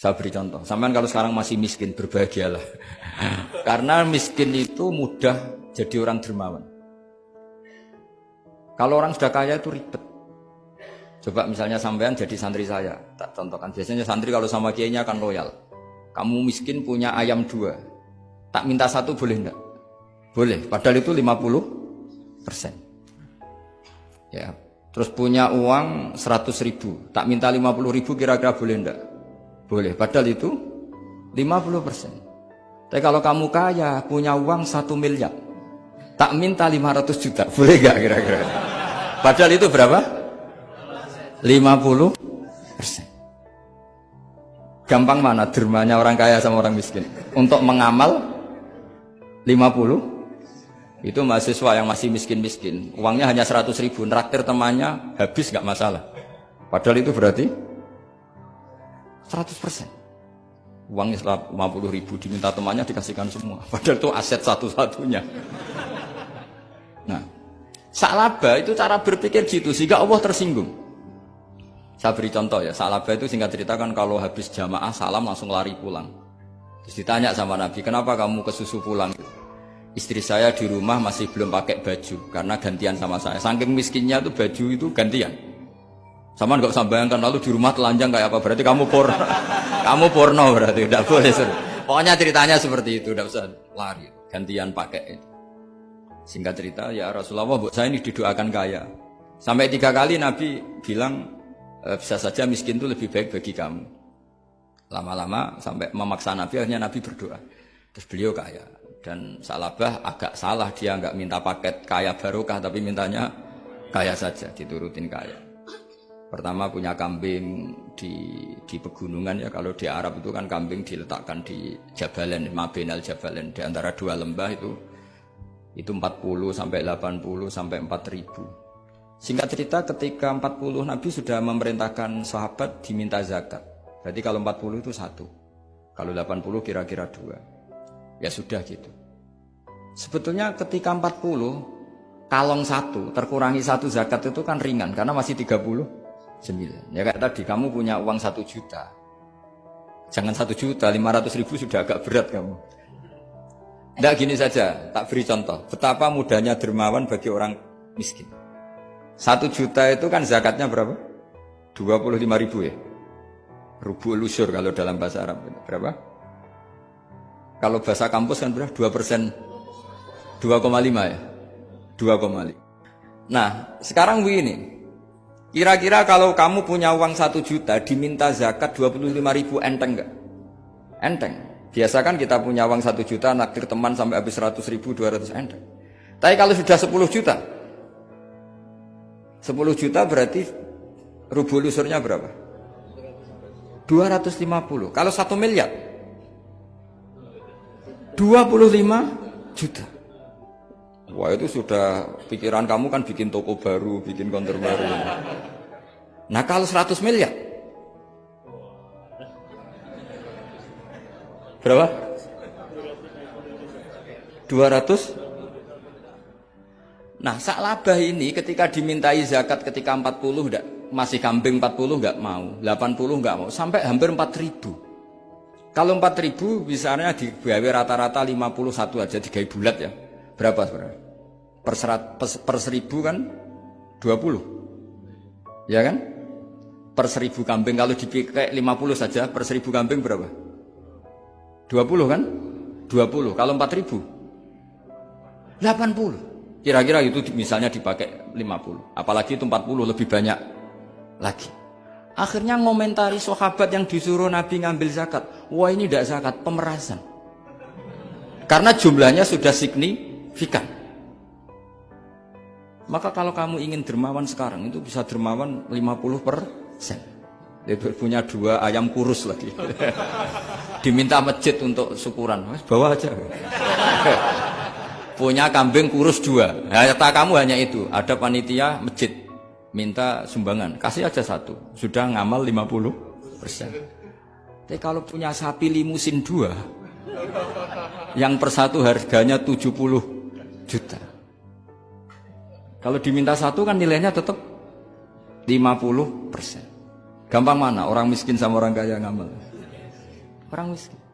Saya beri contoh. Sampean kalau sekarang masih miskin, berbahagialah. Karena miskin itu mudah jadi orang dermawan. Kalau orang sudah kaya itu ribet. Coba misalnya sampean jadi santri saya, tak contohkan. Biasanya santri kalau sama kiainya akan loyal. Kamu miskin punya ayam 2, tak minta 1 boleh enggak? Boleh, padahal itu 50%. Ya, terus punya uang 100.000, tak minta 50.000 kira-kira boleh enggak? Boleh, padahal itu 50%. Tapi kalau kamu kaya, punya uang 1 miliar, tak minta 500 juta, boleh enggak kira-kira? Padahal itu berapa? 50%. Gampang mana dermanya orang kaya sama orang miskin? Untuk mengamal 50, itu mahasiswa yang masih miskin-miskin, uangnya hanya 100.000, neraktir temannya habis nggak masalah. Padahal itu berarti 100%. Uangnya 50.000 diminta temannya dikasihkan semua. Padahal itu aset satu-satunya. Nah, Sa'labah itu cara berpikir gitu sehingga Allah tersinggung. Saya beri contoh ya, Sa'labah itu singkat cerita kan kalau habis jamaah salam langsung lari pulang. Terus ditanya sama Nabi, kenapa kamu kesusu pulang? Istri saya di rumah masih belum pakai baju karena gantian sama saya. Saking miskinnya tuh baju itu gantian. Sama nggak usah bayangkan lalu di rumah telanjang kayak apa, berarti kamu porno. Kamu porno berarti, tidak boleh. Pokoknya ceritanya seperti itu, tidak usah lari, gantian pakai. Singkat cerita, ya Rasulullah, saya ini didoakan kaya. Sampai 3 kali Nabi bilang, bisa saja miskin itu lebih baik bagi kamu. Lama-lama sampai memaksa Nabi, akhirnya Nabi berdoa. Terus beliau kaya. Dan Sa'labah agak salah, dia nggak minta paket kaya barokah, tapi mintanya kaya saja, diturutin kaya. Pertama punya kambing di pegunungan ya, kalau di Arab itu kan kambing diletakkan di Jabalen, Mabinal Jabalen, di antara 2 lembah itu 40 sampai 80 sampai 4.000. Singkat cerita ketika 40 Nabi sudah memerintahkan sahabat diminta zakat. Berarti kalau 40 itu 1, kalau 80 kira-kira 2. Ya sudah gitu. Sebetulnya ketika 40 kalong 1 terkurangi 1 zakat itu kan ringan karena masih 39. Ya kayak tadi kamu punya uang 1 juta. Jangan 1 juta, 500.000 sudah agak berat kamu. Tidak gini saja, tak beri contoh. Betapa mudahnya dermawan bagi orang miskin. 1 juta itu kan zakatnya berapa? 25.000 ya. Rubu'ul usyur kalau dalam bahasa Arab. Berapa? Kalau bahasa kampus kan berapa? 2%. 2,5 ya. 2,5. Nah, sekarang begini. Kira-kira kalau kamu punya uang 1 juta diminta zakat 25.000 enteng enggak? Enteng. Biasa kan kita punya uang 1 juta naktir teman sampai habis 100.000, 200 enteng. Tapi kalau sudah 10 juta 10 juta berarti rubuh lusurnya berapa? 250. Kalau 1 miliar 25 juta. Wah itu sudah pikiran kamu kan bikin toko baru, bikin konter baru. Nah kalau 100 miliar berapa? 200. Nah Sa'labah ini ketika dimintai zakat ketika 40 enggak, masih kambing 40 enggak mau, 80 enggak mau, sampai hampir 4.000. Kalau 4.000 misalnya digawe rata-rata 51 aja, digawe bulat ya. Berapa sebenarnya? Per 1.000 kan 20. Ya kan? Per 1.000 kambing kalau dipakai 50 saja, per 1.000 kambing berapa? 20 kan? 20. Kalau 4.000 80. Kira-kira itu misalnya dipakai 50. Apalagi itu 40 lebih banyak lagi. Akhirnya ngomentari sahabat yang disuruh Nabi ngambil zakat. Wah ini tidak zakat, pemerasan. Karena jumlahnya sudah signifikan. Maka kalau kamu ingin dermawan sekarang, itu bisa dermawan 50%. Dia punya 2 ayam kurus lagi. Diminta masjid untuk syukuran. Bawa aja. Punya kambing kurus 2. Harta kamu hanya itu. Ada panitia masjid. Minta sumbangan, kasih aja 1, sudah ngamal 50%. Tapi kalau punya sapi limusin 2, yang per 1 harganya 70 juta. Kalau diminta 1 kan nilainya tetap 50%. Gampang mana orang miskin sama orang kaya ngamal? Orang miskin.